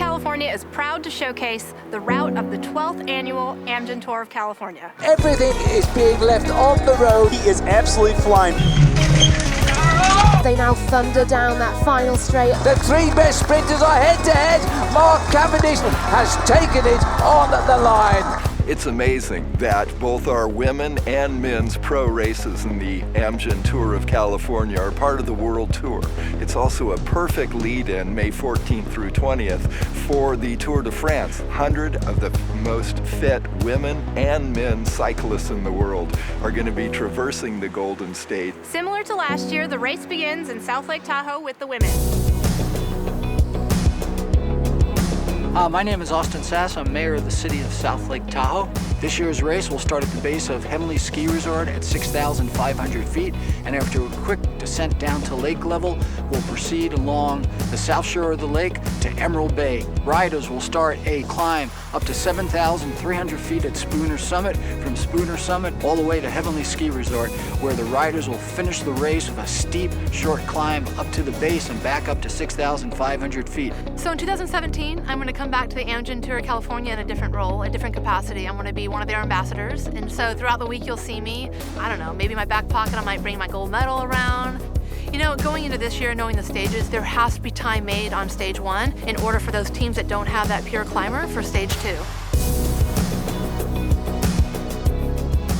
California is proud to showcase the route of the 12th annual Amgen Tour of California. Everything is being left on the road. He is absolutely flying. They now thunder down that final straight. The three best sprinters are head-to-head. Mark Cavendish has taken it on the line. It's amazing that both our women and men's pro races in the Amgen Tour of California are part of the World Tour. It's also a perfect lead-in, May 14th through 20th, for the Tour de France. 100 of the most fit women and men cyclists in the world are going to be traversing the Golden State. Similar to last year, the race begins in South Lake Tahoe with the women. My name is Austin Sass. I'm mayor of the city of South Lake Tahoe. This year's race will start at the base of Heavenly Ski Resort at 6,500 feet, and after a quick descent down to lake level, we'll proceed along the south shore of the lake to Emerald Bay. Riders will start a climb up to 7,300 feet at Spooner Summit, from Spooner Summit all the way to Heavenly Ski Resort, where the riders will finish the race with a steep, short climb up to the base and back up to 6,500 feet. So in 2017, I'm going to come back to the Amgen Tour of California in a different role, a different capacity. I'm going to be one of their ambassadors. And so throughout the week, you'll see me, I don't know, maybe in my back pocket, I might bring my gold medal around. You know, going into this year, knowing the stages, there has to be time made on stage 1 in order for those teams that don't have that pure climber for stage 2.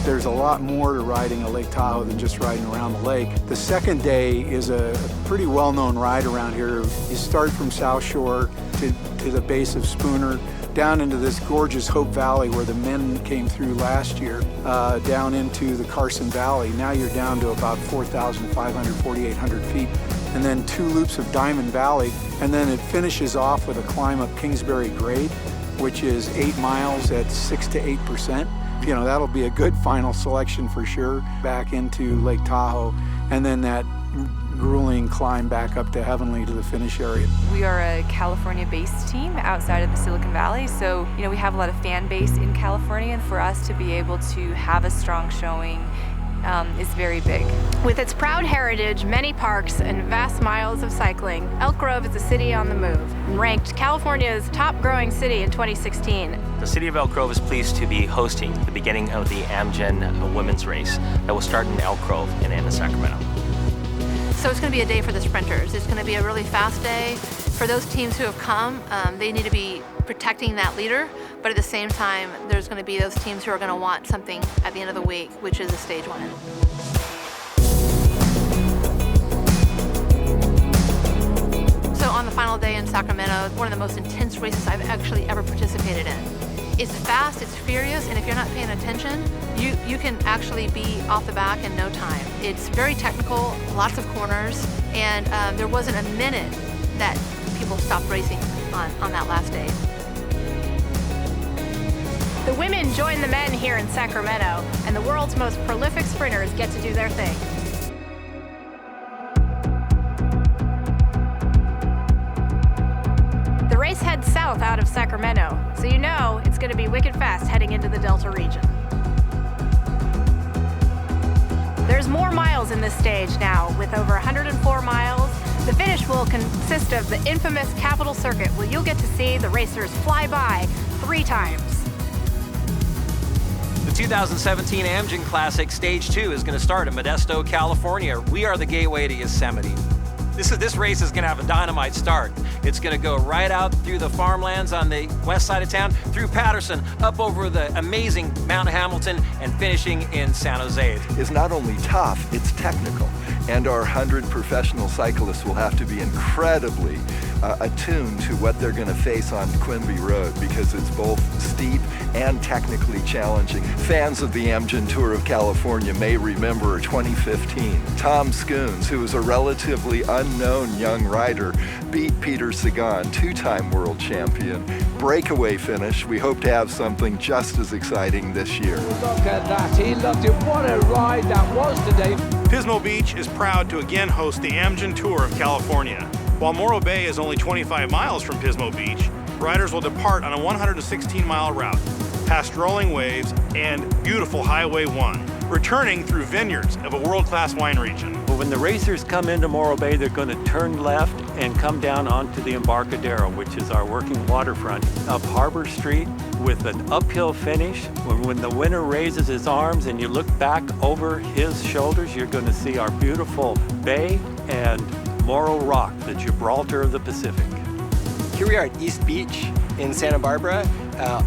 There's a lot more to riding a Lake Tahoe than just riding around the lake. The second day is a pretty well-known ride around here. You start from South Shore to the base of Spooner, down into this gorgeous Hope Valley where the men came through last year, down into the Carson Valley. Now you're down to about 4,500, 4,800 feet, and then 2 loops of Diamond Valley, and then it finishes off with a climb up Kingsbury Grade, which is 8 miles at 6 to 8%. You know, that'll be a good final selection for sure, back into Lake Tahoe, and then that grueling climb back up to Heavenly to the finish area. We are a California-based team outside of the Silicon Valley, so you know we have a lot of fan base in California, and for us to be able to have a strong showing is very big. With its proud heritage, many parks, and vast miles of cycling, Elk Grove is a city on the move, and ranked California's top growing city in 2016. The city of Elk Grove is pleased to be hosting the beginning of the Amgen women's race that will start in Elk Grove and end in Sacramento. So it's going to be a day for the sprinters. It's going to be a really fast day. For those teams who have come, they need to be protecting that leader, but at the same time, there's going to be those teams who are going to want something at the end of the week, which is a stage 1. So on the final day in Sacramento, one of the most intense races I've actually ever participated in. It's fast, it's furious, and if you're not paying attention, you can actually be off the back in no time. It's very technical, lots of corners, and there wasn't a minute that people stopped racing on that last day. The women join the men here in Sacramento, and the world's most prolific sprinters get to do their thing. The race heads south out of Sacramento, so you know it's going to be wicked fast heading into the Delta region. There's more miles in this stage now, with over 104 miles. The finish will consist of the infamous Capitol Circuit, where you'll get to see the racers fly by 3 times. The 2017 Amgen Classic Stage 2 is going to start in Modesto, California. We are the gateway to Yosemite. This race is going to have a dynamite start. It's going to go right out through the farmlands on the west side of town, through Patterson, up over the amazing Mount Hamilton, and finishing in San Jose. It's not only tough, it's technical. And our 100 professional cyclists will have to be incredibly attuned to what they're going to face on Quimby Road, because it's both steep and technically challenging. Fans of the Amgen Tour of California may remember 2015. Tom Scoons, who was a relatively unknown young rider, beat Peter Sagan, 2-time world champion. Breakaway finish. We hope to have something just as exciting this year. Look at that, he loved it. What a ride that was today. Pismo Beach is proud to again host the Amgen Tour of California. While Morro Bay is only 25 miles from Pismo Beach, riders will depart on a 116-mile route, past rolling waves and beautiful Highway 1, returning through vineyards of a world-class wine region. When the racers come into Morro Bay, they're going to turn left and come down onto the Embarcadero, which is our working waterfront, up Harbor Street with an uphill finish. When the winner raises his arms and you look back over his shoulders, you're going to see our beautiful bay and Morro Rock, the Gibraltar of the Pacific. Here we are at East Beach in Santa Barbara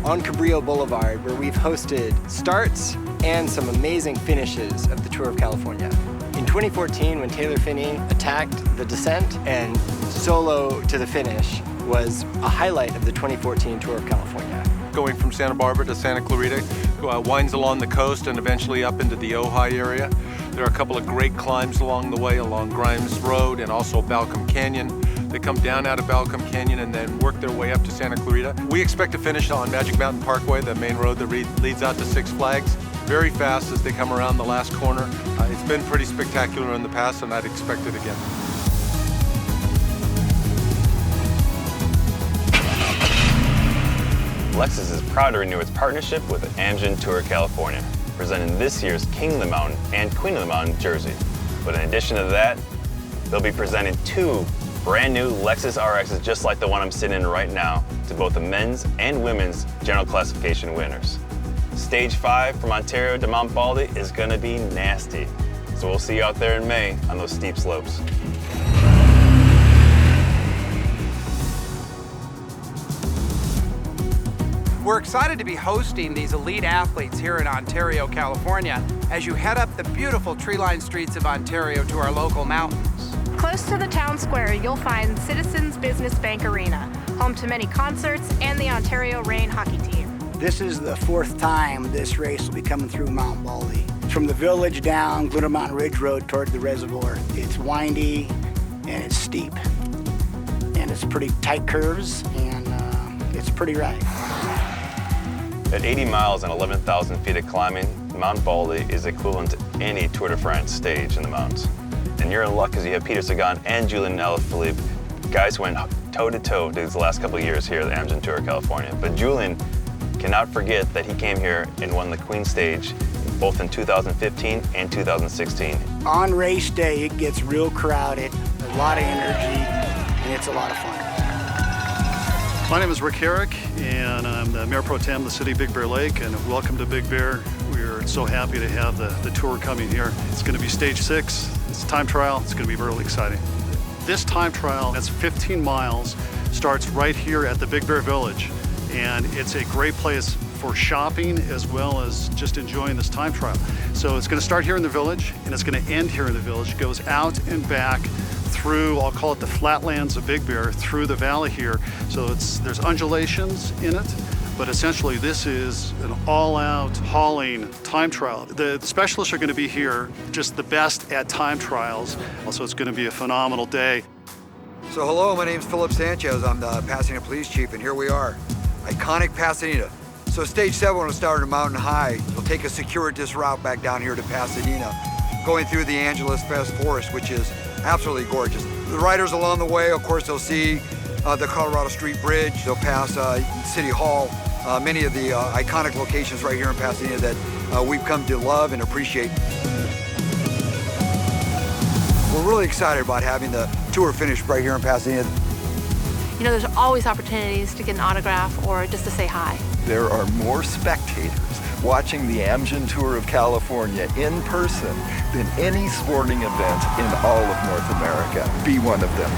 on Cabrillo Boulevard, where we've hosted starts and some amazing finishes of the Tour of California. In 2014, when Taylor Phinney attacked the descent and solo to the finish was a highlight of the 2014 Tour of California. Going from Santa Barbara to Santa Clarita, winds along the coast and eventually up into the Ojai area. There are a couple of great climbs along the way, along Grimes Road and also Balcom Canyon. They come down out of Balcom Canyon and then work their way up to Santa Clarita. We expect to finish on Magic Mountain Parkway, the main road that leads out to Six Flags, very fast as they come around the last corner. It's been pretty spectacular in the past, and I'd expect it again. Lexus is proud to renew its partnership with Amgen Tour of California, presenting this year's King of the Mountain and Queen of the Mountain jersey. But in addition to that, they'll be presenting 2 brand new Lexus RXs just like the one I'm sitting in right now to both the men's and women's general classification winners. Stage 5 from Ontario to Mount Baldy is gonna be nasty. So we'll see you out there in May on those steep slopes. We're excited to be hosting these elite athletes here in Ontario, California, as you head up the beautiful tree-lined streets of Ontario to our local mountains. Close to the town square, you'll find Citizens Business Bank Arena, home to many concerts and the Ontario Reign hockey team. This is the 4th time this race will be coming through Mount Baldy. From the village down Glitter Mountain Ridge Road toward the reservoir. It's windy and it's steep. And it's pretty tight curves and it's a pretty ride. At 80 miles and 11,000 feet of climbing, Mount Baldy is equivalent to any Tour de France stage in the mountains. And you're in luck because you have Peter Sagan and Julian Alaphilippe, guys who went toe-to-toe these last couple of years here at the Amgen Tour of California. But Julian cannot forget that he came here and won the Queen stage both in 2015 and 2016. On race day, it gets real crowded, a lot of energy, and it's a lot of fun. My name is Rick Herrick, and I'm the Mayor Pro Tem of the City of Big Bear Lake, and welcome to Big Bear. We're so happy to have the tour coming here. It's going to be stage 6. It's a time trial. It's going to be really exciting. This time trial, that's 15 miles, starts right here at the Big Bear Village, and it's a great place for shopping as well as just enjoying this time trial. So it's going to start here in the village, and it's going to end here in the village. It goes out and back through, I'll call it the flatlands of Big Bear, through the valley here. So there's undulations in it, but essentially this is an all-out hauling time trial. The specialists are going to be here, just the best at time trials. Also, it's going to be a phenomenal day. So hello, my name's Philip Sanchez. I'm the Pasadena Police Chief, and here we are, iconic Pasadena. So stage 7 will start at Mountain High. We'll take a circuitous route back down here to Pasadena, going through the Angeles Fest Forest, which is absolutely gorgeous. The riders along the way, of course, they'll see the Colorado Street Bridge. They'll pass City Hall, many of the iconic locations right here in Pasadena that we've come to love and appreciate. We're really excited about having the tour finish right here in Pasadena. You know, there's always opportunities to get an autograph or just to say hi. There are more spectators watching the Amgen Tour of California in person than any sporting event in all of North America. Be one of them.